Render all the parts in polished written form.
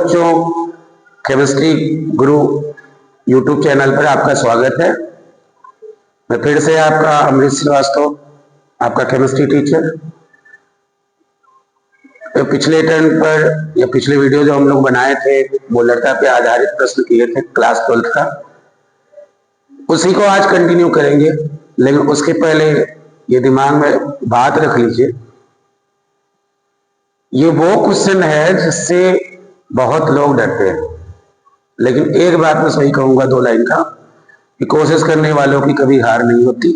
बच्चों, केमिस्ट्री गुरु YouTube channel पर आपका स्वागत है। मैं फिर से आपका अमृत श्रीवास्तव, आपका केमिस्ट्री टीचर। तो पिछले टर्न पर या पिछले वीडियो जो हम लोग बनाए थे वो लड़का पे आधारित प्रश्न किए थे क्लास 12th का, उसी को आज कंटिन्यू करेंगे। लेकिन उसके पहले ये दिमाग में बात रख लीजिए, ये वो क्वेश्चन है जिससे बहुत लोग डरते हैं। लेकिन एक बात मैं सही कहूंगा 2 लाइन का, कि कोशिश करने वालों की कभी हार नहीं होती,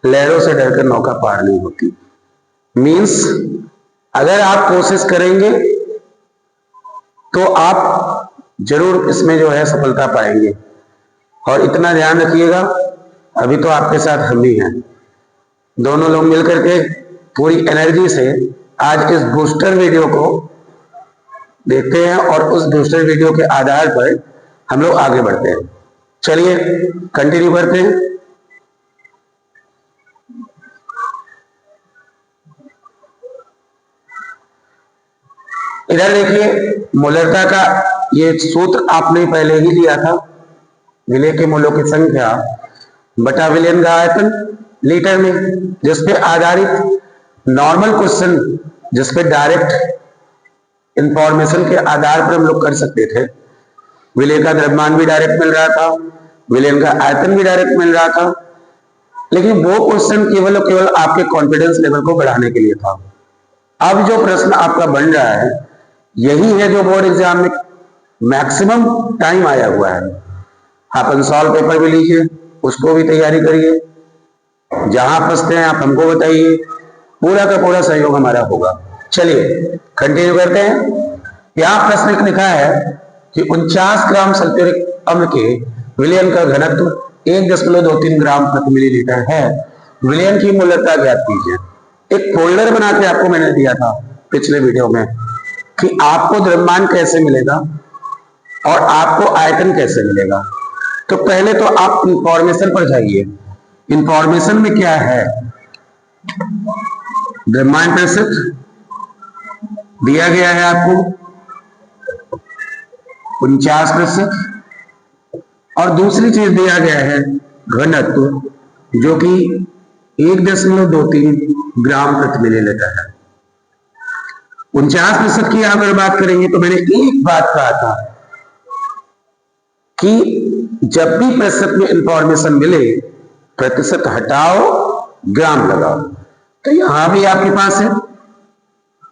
लहरों से डरकर नौका पार नहीं होती। मीन्स अगर आप कोशिश करेंगे तो आप जरूर इसमें जो है सफलता पाएंगे। और इतना ध्यान रखिएगा, अभी तो आपके साथ हम ही हैं, दोनों लोग मिलकर के पूरी एनर्जी से आज इस बूस्टर वीडियो को देखते हैं और उस बूस्टर वीडियो के आधार पर हम लोग आगे बढ़ते हैं। चलिए कंटिन्यू करते हैं। इधर देखिए, मोलरता का ये सूत्र आपने पहले ही लिया था, विलय के मोलों की संख्या बटा विलयन का आयतन लीटर में, जिसपे आधारित नॉर्मल क्वेश्चन, जिसपे डायरेक्ट इंफॉर्मेशन के आधार पर हम लोग कर सकते थे। विलय का द्रव्यमान भी डायरेक्ट मिल रहा था, विलयन का आयतन भी डायरेक्ट मिल रहा था, लेकिन वो क्वेश्चन केवल और केवल आपके कॉन्फिडेंस लेवल को बढ़ाने के लिए था। अब जो प्रश्न आपका बन रहा है यही है जो बोर्ड एग्जाम में मैक्सिमम टाइम आया हुआ है। आप अनसॉल्व पेपर भी लीजिए, उसको भी तैयारी करिए, जहां फंसते हैं आप हमको बताइए, पूरा का पूरा सहयोग हमारा होगा। चलिए कंटिन्यू करते हैं। यहां प्रश्न लिखा है कि 49 ग्राम सल्फ्यूरिक अम्ल के विलयन का घनत्व 1.23 ग्राम प्रति मिलीलीटर है, विलयन की मोलरता ज्ञात कीजिए। एक फोल्डर बना के आपको मैंने दिया था पिछले वीडियो में कि आपको द्रव्यमान कैसे मिलेगा और आपको आयतन कैसे मिलेगा। तो पहले तो आप इंफॉर्मेशन पर जाइए। इंफॉर्मेशन में क्या है, द्रव्यमान प्रतिशत दिया गया है आपको 49%, और दूसरी चीज दिया गया है घनत्व, जो कि 1.23 ग्राम प्रति मिलीलीटर है। 49% की अगर बात करेंगे तो मैंने एक बात कहा था कि जब भी प्रतिशत में इंफॉर्मेशन मिले, प्रतिशत हटाओ ग्राम लगाओ। तो यहां भी आपके पास है,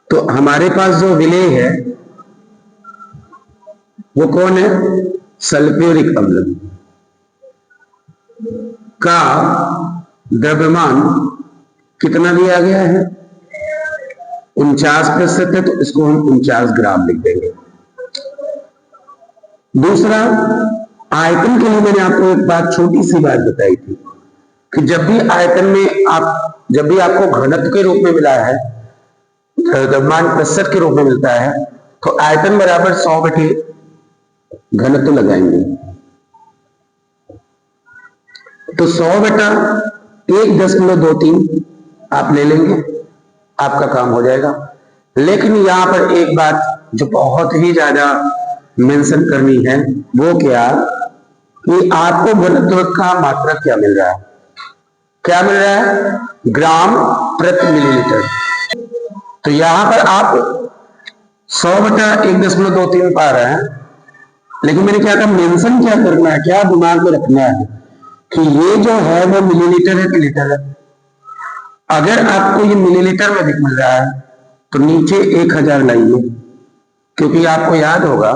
तो हमारे पास जो विलेय है वो कौन है, सल्फ्यूरिक अम्ल का द्रव्यमान कितना दिया गया है, 49% है, तो इसको हम 49 ग्राम लिख देंगे। दूसरा, आयतन के लिए मैंने आपको एक बात, छोटी सी बात बताई थी कि जब भी आयतन में जब भी आपको घनत्व के रूप में मिला है, द्रव्यमान प्रतिशत के रूप में मिलता है, तो आयतन बराबर 100 बटे घनत्व लगाएंगे। तो 100 बटा 1.23 आप ले लेंगे, आपका काम हो जाएगा। लेकिन यहां पर एक बात जो बहुत ही ज्यादा मेंशन करनी है, वो क्या, कि आपको घनत्व का मात्रा क्या मिल रहा है, क्या मिल रहा है, ग्राम प्रति मिलीलीटर। तो यहां पर आप 100 बटा 1.23 पा रहे हैं, लेकिन मैंने क्या कहा, मेंशन क्या करना है, क्या दिमाग में रखना है कि ये जो है वो मिलीलीटर है कि लीटर है। अगर आपको ये मिलीलीटर में दिख मिल रहा है तो नीचे 1000 लाइए, क्योंकि आपको याद होगा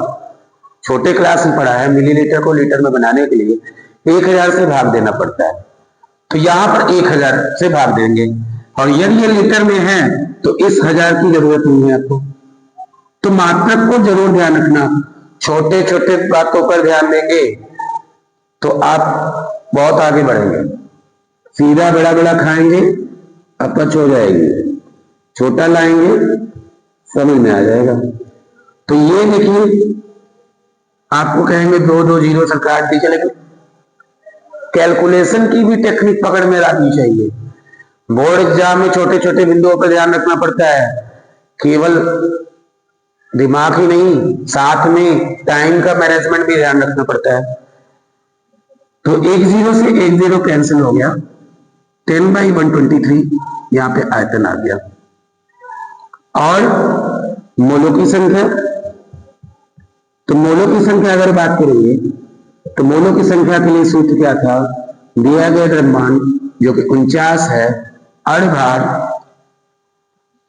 छोटे क्लास में पढ़ा है मिलीलीटर को लीटर में बनाने के लिए 1000 से भाग देना पड़ता है। तो यहां पर 1000 से भाग देंगे, और यदि ये लीटर में है तो इस 1000 की जरूरत नहीं है आपको। तो मात्रक को जरूर ध्यान रखना, छोटे छोटे बातों पर ध्यान देंगे तो आप बहुत आगे बढ़ेंगे। सीधा बड़ा बड़ा खाएंगे अपच हो जाएगी, छोटा लाएंगे समझ में आ जाएगा। तो ये देखिए, आपको कहेंगे 2 जीरो सरकार दी, लेकिन कैलकुलेशन की भी टेक्निक पकड़ में रखनी चाहिए। बोर्ड एग्जाम में छोटे छोटे बिंदुओं पर ध्यान रखना पड़ता है, केवल दिमाग ही नहीं, साथ में टाइम का मैनेजमेंट भी ध्यान रखना पड़ता है। तो एक जीरो से एक जीरो कैंसिल हो गया, 10/123 यहां पे आयतन आ गया। और मोलों की संख्या, तो मोलों की संख्या अगर बात करेंगे तो मोलों की संख्या के लिए सूत्र क्या था, दिया गया द्रव्यमान जो कि 49 है, अणुभार,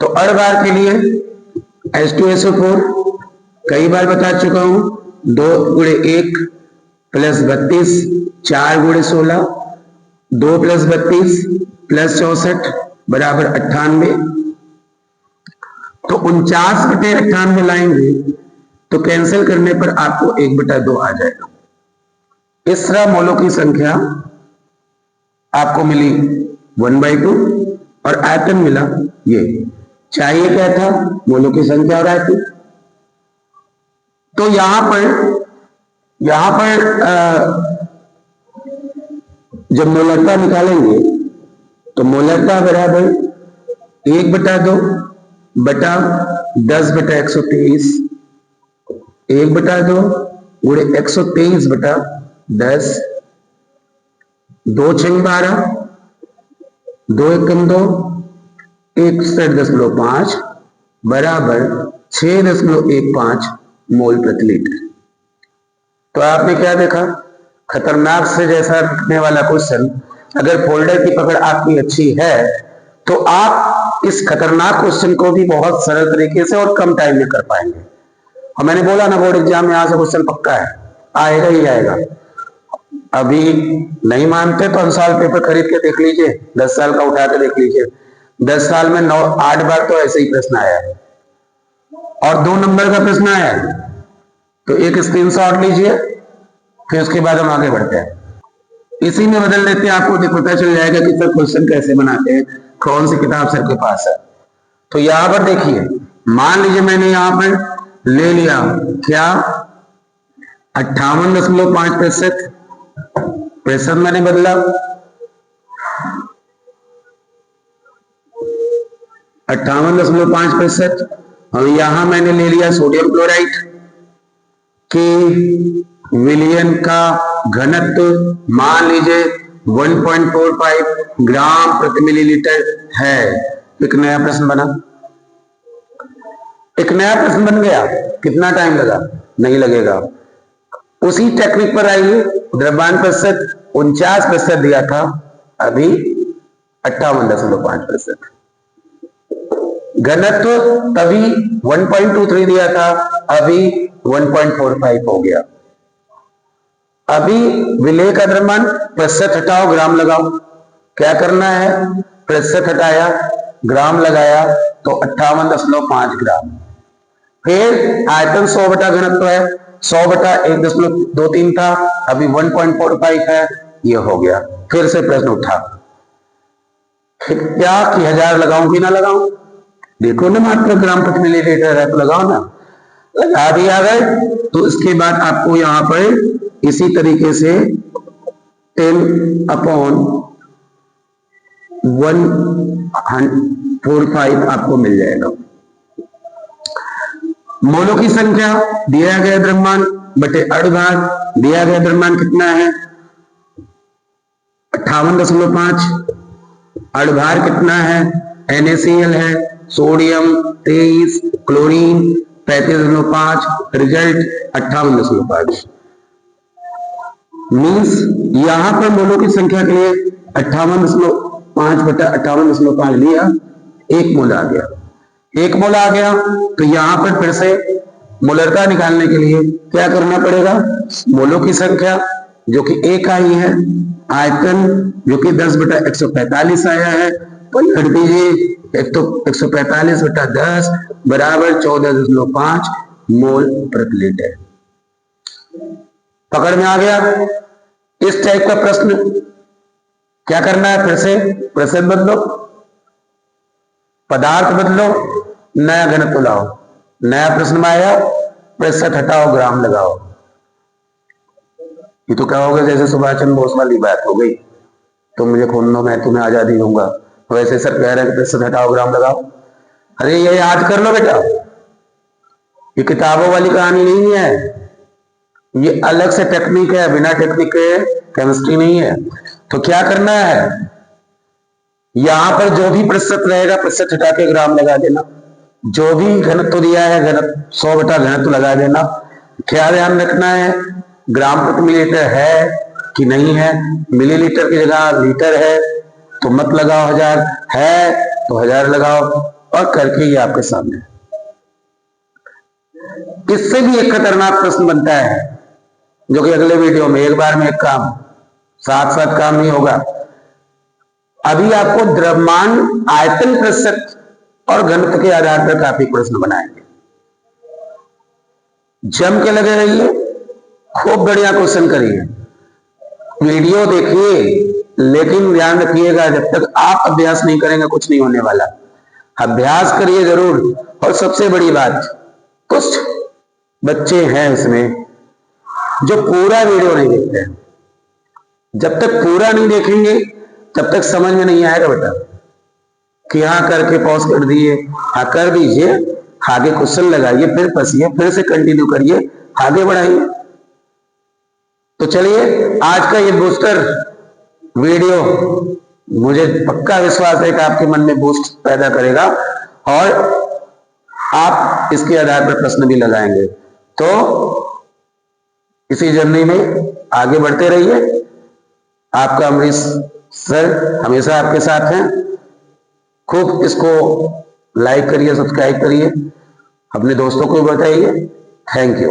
तो अणुभार के लिए H2SO4 कई बार बता चुका हूं, 2x1 plus 32, 4x16, 2 plus 32 plus 64 बराबर 98। तो 49/98 लाएंगे तो कैंसिल करने पर आपको 1/2 आ जाएगा। इस तरह मोलों की संख्या आपको मिली 1/2 और आयतन मिला ये। चाहिए क्या था, मोलों की संख्या और आयतन। तो यहां पर जब मोलरता निकालेंगे तो मोलरता बराबर 1/2 बटा 10/123, 1/2 गुणे 123/10, 2 6 12, 2 1 2, 61.5 बराबर 6.15 मोल प्रति लीटर। तो आपने क्या देखा, खतरनाक से जैसा रखने वाला क्वेश्चन, अगर फोल्डर की पकड़ आपकी अच्छी है तो आप इस खतरनाक क्वेश्चन को भी बहुत सरल तरीके से और कम टाइम में कर पाएंगे। और मैंने बोला ना, बोर्ड एग्जाम में यहां से क्वेश्चन पक्का है, आएगा ही आएगा। अभी नहीं मानते तो हम साल पेपर खरीद के देख लीजिए, 10 साल का उठा के देख लीजिए, 10 साल में 8 बार तो ऐसे ही प्रश्न आया है और 2 नंबर का प्रश्न आया है। तो एक स्क्रीनशॉट लीजिए, फिर उसके बाद हम आगे बढ़ते हैं। इसी में बदल लेते हैं, आपको पता चल जाएगा कि सर क्वेश्चन कैसे बनाते हैं, कौन सी किताब सर के पास है। तो यहां पर देखिए, मान लीजिए मैंने यहां पर ले लिया क्या 58.5%, प्रतिशत मैंने बदला 58.5%। और यहां मैंने ले लिया सोडियम क्लोराइड कि विलयन का घनत्व मान लीजिए 1.45 ग्राम प्रति मिलीलीटर है। एक नया प्रश्न बना, एक नया प्रश्न बन गया। कितना टाइम लगा, नहीं लगेगा। उसी टेक्निक पर आइए, द्रव्यमान प्रतिशत 49% दिया था, अभी 58.5%। घनत्व तभी 1.23 दिया था, अभी 1.45 हो गया। अभी विलेय का द्रव्यमान प्रतिशत हटाओ, ग्राम लगाओ। क्या करना है, प्रतिशत हटाया, ग्राम लगाया, तो 58.5 ग्राम। फिर आयतन 100 घनत्व है, 100/1.23 था, अभी 1.45 है, ये हो गया। फिर से प्रश्न उठा, फिर क्या कि 1000 लगाऊं कि ना लगाऊं, देखो ना मात्रा ग्राम प्रति मिलीलीटर है तो लगाओ ना, लगा दिया गए। तो इसके बाद आपको यहां पर इसी तरीके से 10/145 आपको मिल जाएगा। मोलों की संख्या, दिया गया द्रव्यमान बटे अणुभार, दिया गया द्रव्यमान कितना है 58.5, अणुभार कितना है NaCl है, सोडियम 23, क्लोरीन 35.5, रिजल्ट 58.5। मीन्स यहां पर मोलों की संख्या के लिए 58.5/58.5 लिया, 1 मोल आ गया। 1 मोल आ गया तो यहां पर फिर से मोलरता निकालने के लिए क्या करना पड़ेगा, मोलों की संख्या जो कि 1 आई है, आयतन जो कि 10/145 आया है, तो लिख दीजिए 145/10 बराबर 14.5 मोल प्रति लीटर। पकड़ में आ गया। इस टाइप का प्रश्न क्या करना है, फिर से प्रतिशत बदलो, पदार्थ बदलो, नया घनत्व लाओ। नया प्रश्न में आया प्रतिशत हटाओ, ग्राम लगाओ। ये तो क्या होगा, जैसे सुभाष चंद्र बोस वाली बात हो गई, तो मुझे खून दो मैं तुम्हें आजादी दूंगा। वैसे सर कह रहे हैं प्रतिशत हटाओ, ग्राम लगाओ। अरे ये याद कर लो बेटा, ये किताबों वाली कहानी नहीं है, ये अलग से टेक्निक है, बिना टेक्निक के केमिस्ट्री नहीं है। तो क्या करना है, यहां पर जो भी प्रतिशत रहेगा प्रतिशत हटा के ग्राम लगा देना, जो भी घनत्व दिया है घनत्व 100 बटा घनत्व लगा देना। क्या ध्यान रखना है, ग्राम प्रति मिलीलीटर है कि नहीं है, मिलीलीटर की जगह लीटर है तो मत लगाओ 1000, है तो 1000 लगाओ, और करके ये आपके सामने। इससे भी एक खतरनाक प्रश्न बनता है जो कि अगले वीडियो में, एक बार में एक काम, साथ साथ काम नहीं होगा। अभी आपको द्रव्यमान आयतन प्रतिशत और घनत्व के आधार पर काफी प्रश्न बनाएंगे। जम के लगे रहिए, खूब बढ़िया क्वेश्चन करिए, वीडियो देखिए, लेकिन ध्यान रखिएगा जब तक आप अभ्यास नहीं करेंगे कुछ नहीं होने वाला। अभ्यास करिए जरूर। और सबसे बड़ी बात, कुछ बच्चे हैं इसमें जो पूरा वीडियो नहीं देखते हैं। जब तक पूरा नहीं देखेंगे तब तक समझ में नहीं आएगा बेटा, कि हाँ करके पॉज कर दिए, हाँ कर दीजिए, आगे क्वेश्चन लगाइए, फिर फंसिए, फिर से कंटिन्यू करिए, आगे बढ़ाइए। तो चलिए, आज का ये बूस्टर वीडियो मुझे पक्का विश्वास है कि आपके मन में बूस्ट पैदा करेगा और आप इसके आधार पर प्रश्न भी लगाएंगे। तो इसी जर्नी में आगे बढ़ते रहिए। आपका अमरीश सर हमेशा आपके साथ हैं। खूब इसको लाइक करिए, सब्सक्राइब करिए, अपने दोस्तों को भी बताइए। Thank you.